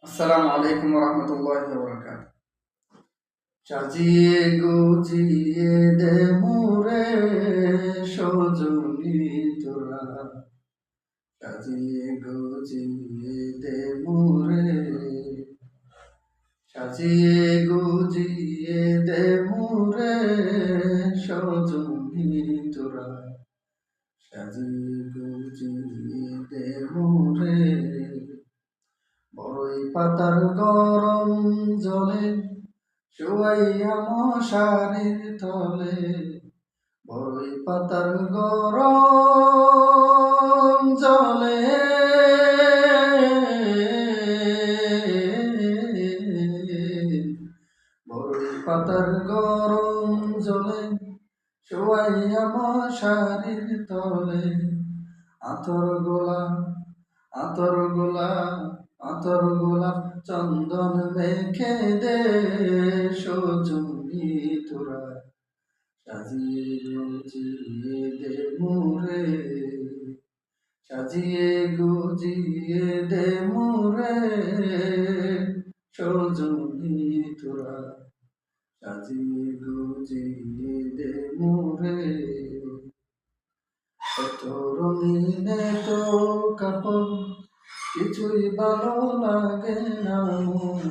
আসসালামু আলাইকুম রহমতুল্লাহি ওয়া বারাকাতুহু। সাজিয়ে গুজিয়ে দে মোরে সজনী তোরা, সাজিয়ে গুজিয়ে দে মোরে, সাজিয়ে গুজিয়ে দে মোরে সজনী তোরা, সাজিয়ে গুজিয়ে দে মোরে। বড়ই পাতার গরম জলে শুয়াইয়া মশারির তলে, বড়ই পাতার গরম জলে বড়ই পাতার গরম জলে শুয়াইয়া মশারির তলে, আতর গোলা আতর গোলা আতর গোলাপ চন্দন মেখে দে সজনী তোরা, সাজিয়ে গুজিয়ে দে মোরে, সাজিয়ে গুজিয়ে দে মোরে সজনী তোরা, সাজিয়ে গুজিয়ে দে মোরে। এত রঙিন তো কাপড় কিছুই ভালো লাগে না মোর,